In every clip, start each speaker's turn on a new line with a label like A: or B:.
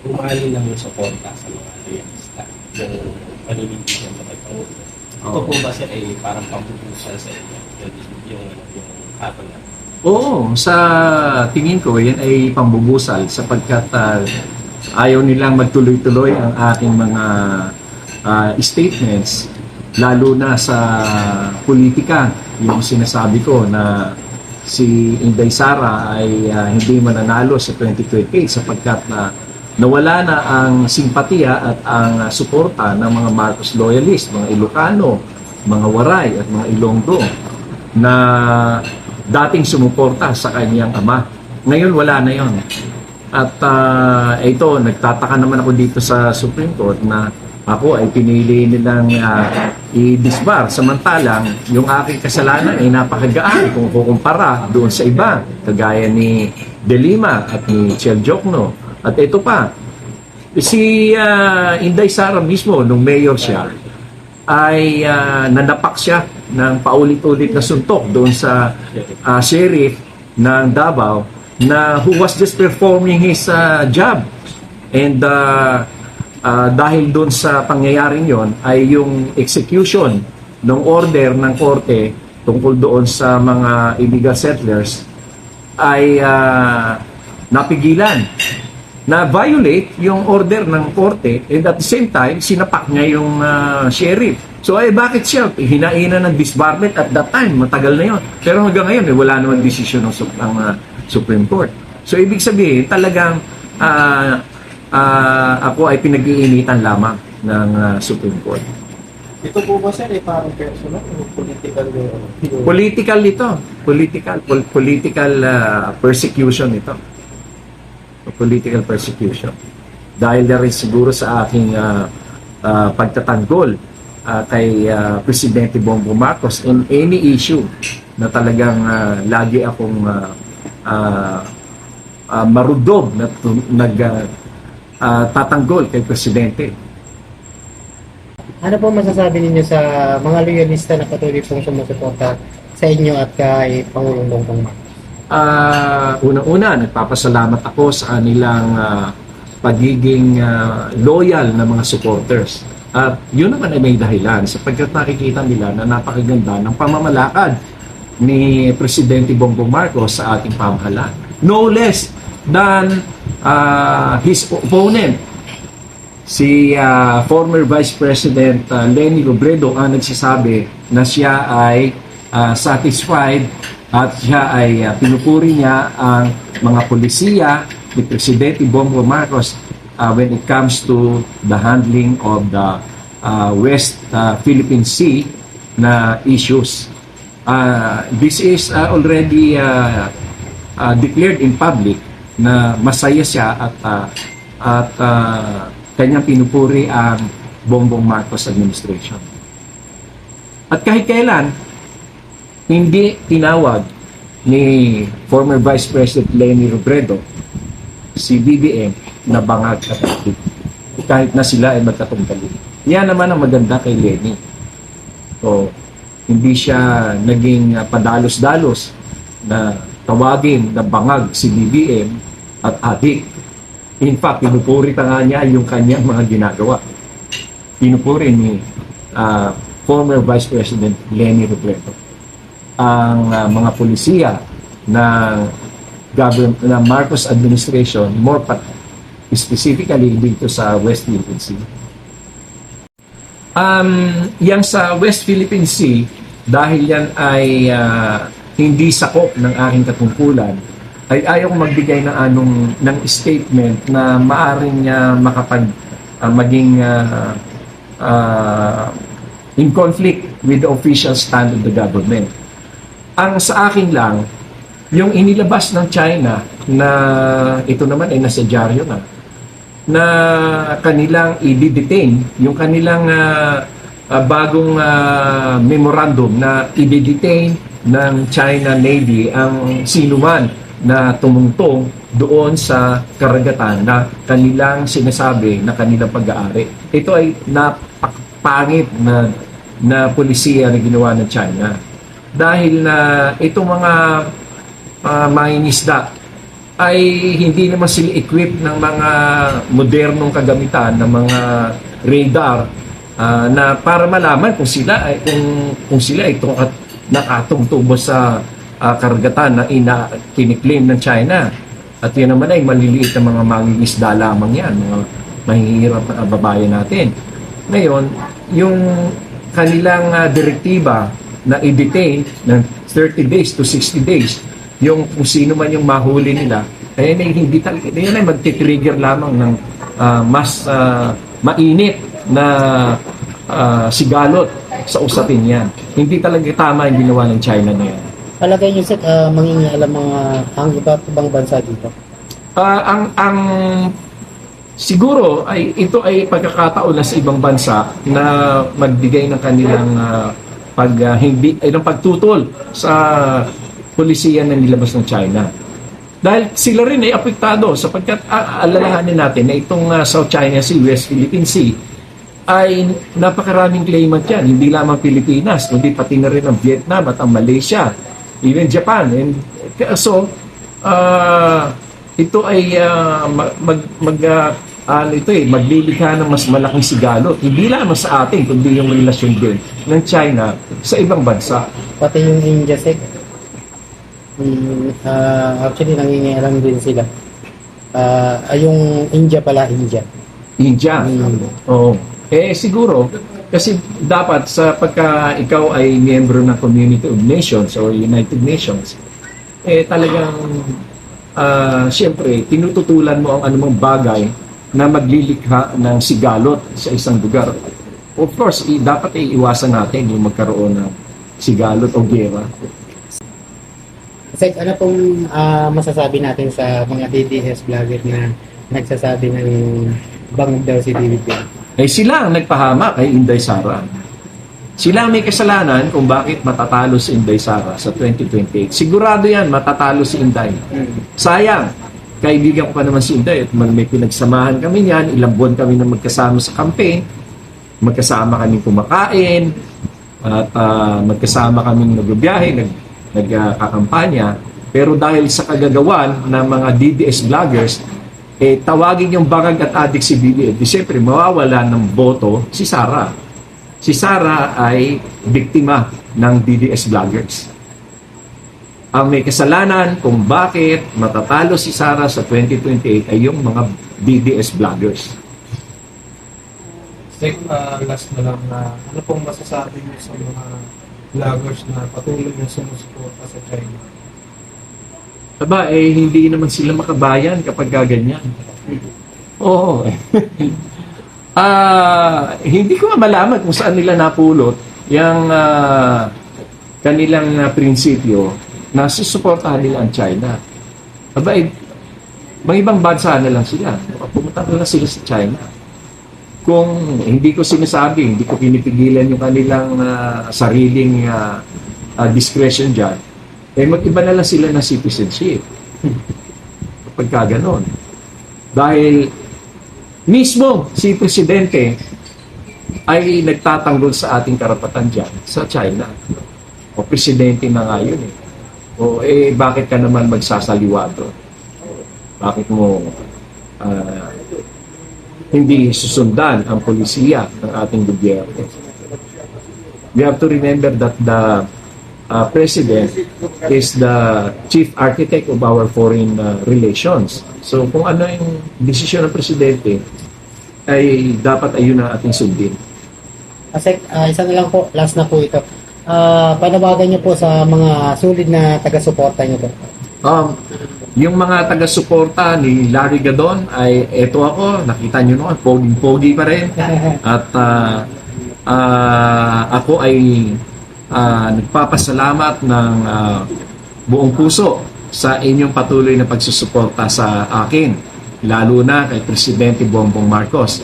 A: umali lang yung suporta sa mga realista, yung paninindigan sa pagpangulo. Ito po ba sir ay parang pampupusan sa inyo, yung hatol na?
B: Oo, sa tingin ko, yan ay pambubusal sapagkat ayaw nilang magtuloy-tuloy ang ating mga statements, lalo na sa politika. Yung sinasabi ko na si Inday Sara ay hindi mananalo sa 2028 sapagkat nawala na ang simpatiya at ang suporta ng mga Marcos loyalist, mga Ilocano, mga Waray at mga Ilonggo na dating sumuporta sa kanyang ama. Ngayon wala na yon. At ito, nagtataka naman ako dito sa Supreme Court na ako ay pinili nilang i-disbar. Samantalang yung aking kasalanan ay napakagaan kung kukumpara doon sa iba, kagaya ni De Lima at ni Chel Jokno. At ito pa, si Inday Sara mismo, nung mayor siya, ay nanapak siya ng paulit-ulit na suntok doon sa sheriff ng Davao na who was just performing his job. And dahil doon sa pangyayaring yon ay yung execution ng order ng korte tungkol doon sa mga illegal settlers ay napigilan na violate yung order ng korte, and at the same time sinapak niya yung sheriff. So bakit siya hinaina ng disbarment at that time? Matagal na yon. Pero hanggang ngayon wala naman desisyon ng Supreme Court. So ibig sabihin talagang ako ay pinag-iinitan lamang ng Supreme Court.
A: Ito po ba sir ay parang personal o political?
B: Political ito. Political persecution ito. Political persecution. Dahil na rin siguro sa aking pagtatanggol kay Presidente Bongbong Marcos in any issue na talagang lagi akong marudog na tatanggol kay Presidente.
C: Ano po masasabi ninyo sa mga loyalista na patuloy pong sumusuporta sa inyo at kay Pangulong Bongbong Marcos?
B: Unang-una, nagpapasalamat ako sa kanilang pagiging loyal na mga supporters. At yun naman ay may dahilan sapagkat nakikita nila na napakaganda ng pamamalakad ni Presidente Bongbong Marcos sa ating pamahalaan. No less than his opponent, si former Vice President Leni Robredo ang nagsasabi na siya ay satisfied at siya ay pinupuri niya ang mga polisiya ni Presidente Bongbong Marcos when it comes to the handling of the West Philippine Sea na issues. This is already declared in public na masaya siya at kanyang pinupuri ang Bongbong Marcos administration. At kahit kailan, hindi tinawag ni former Vice President Leni Robredo si BBM na bangag at akit. Kahit na sila ay magkatunggali. Yan naman ang maganda kay Leni. So, hindi siya naging padalos-dalos na tawagin na bangag si BBM at adik. In fact, pinupuri pa nga niya yung kanyang mga ginagawa. Pinupuri ni former Vice President Leni Robredo ang mga polisiya ng Marcos administration, specifically dito sa West Philippine Sea. Yang sa West Philippine Sea, dahil yan ay hindi sakop ng aking katungkulan, ay ayaw magbigay ng statement na maaring maging in conflict with the official stand of the government. Ang sa akin lang, yung inilabas ng China na ito naman ay nasa dyaryo na kanilang i-detain, yung kanilang bagong memorandum na i-detain ng China Navy ang sinuman na tumungtong doon sa karagatan na kanilang sinasabi na kanilang pag-aari. Ito ay napakapangit na polisiya na ginawa ng China. Dahil na itong mga mangingisda ay hindi naman sila equipped ng mga modernong kagamitan, ng mga radar na para malaman kung sila ay nakatungtubo sa karagatan na kiniklaim ng China. At yan naman ay maliliit na mga mangingisda lamang yan, mga mahihirap na kababayan natin. Ngayon, yung kanilang direktiba na i-detain ng 30 days to 60 days, yung kung sino man yung mahuli nila, ay hindi talaga, yan ay magti-trigger lamang ng mas mainit na sigalot sa usapin yan. Hindi talaga tama yung ginawa ng China na yan.
C: Palagay niyo, Sek, mangingialam ang iba't ibang bansa dito?
B: Ang siguro ay ito ay pagkakataon na sa ibang bansa na magbigay ng kanilang ng pagtutol sa polisiya na nilabas ng China. Dahil sila rin ay apektado sapagkat alalahanin natin na itong South China Sea, West Philippine Sea ay napakaraming claimant yan. Hindi lamang Pilipinas, kundi pati na rin ang Vietnam at ang Malaysia, even Japan. And so, ito ay maglilikha ng mas malaking sigalot. Hindi lamang sa atin, kundi yung relasyon din ng China sa ibang bansa.
C: Pati yung India, Sek. Actually, nangingialam din sila. Yung India pala, India. Oo. Siguro, kasi dapat sa pagka ikaw ay miyembro ng Community of Nations or United Nations, talagang siyempre, tinututulan mo ang anumang bagay na maglilikha ng sigalot sa isang lugar. Of course, dapat iiwasan natin yung magkaroon ng sigalot o gera. Sek, ano pong masasabi natin sa mga DDS vlogger na nagsasabi ng bangog daw si David Beng?
B: Sila ang nagpahama kay Inday Sara. Sila ang may kasalanan kung bakit matatalo si Inday Sara sa 2028. Sigurado yan, matatalo si Inday. Sayang, kaibigan ko pa naman si Inday at may pinagsamahan kami niyan, ilang buwan kami na magkasama sa campaign, magkasama kami kumakain, at magkasama kami nagbibiyahe, nagkakampanya. Pero dahil sa kagagawan ng mga DDS vloggers, tawagin yung bangag at adik si BBM, siyempre mawawala ng boto si Sara. Si Sara ay biktima ng DDS vloggers. Ang may kasalanan kung bakit matatalo si Sara sa 2028 ay yung mga DDS vloggers.
D: Sek, last na lang na ano pong masasabi niyo sa mga vloggers na patuloy na sumusuporta sa China?
B: Hindi naman sila makabayan kapag gaganyan. Oo. Hindi ko malaman kung saan nila napulot yung kanilang prinsipyo na susuportahan nila ang China. Mga ibang bansa na lang sila. Pumunta na lang sila sa China. Kung hindi ko sinasabi, hindi ko pinipigilan yung kanilang sariling discretion dyan, mag-iba na lang sila ng citizenship. Kapag ganon. Dahil mismo si Presidente ay nagtatanggol sa ating karapatan dyan sa China. O Presidente na nga yun bakit ka naman magsasaliwa doon? Bakit mo hindi susundan ang polisiya ng ating gobyerno? We have to remember that the President is the chief architect of our foreign relations. So kung ano yung desisyon ng Presidente, ay dapat ayun ang ating sundin.
C: Sek, isa na lang po, last na po ito. Panawagan niyo po sa mga sulit na taga-suporta niyo po.
B: Yung mga taga-suporta ni Larry Gadon ay eto ako, nakita nyo noon, pogi pa rin. At ako ay nagpapasalamat ng buong puso sa inyong patuloy na pagsusuporta sa akin, lalo na kay Presidente Bongbong Marcos.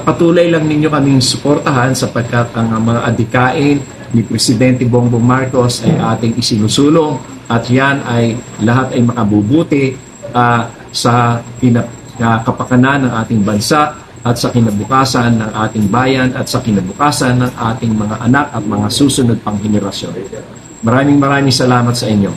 B: Patuloy lang ninyo kaming suportahan sapagkat ang mga adikain ni Presidente Bongbong Marcos ay ating isinusulong at yan ay lahat ay makabubuti sa kapakanan ng ating bansa at sa kinabukasan ng ating bayan at sa kinabukasan ng ating mga anak at mga susunod pang henerasyon. Maraming salamat sa inyo.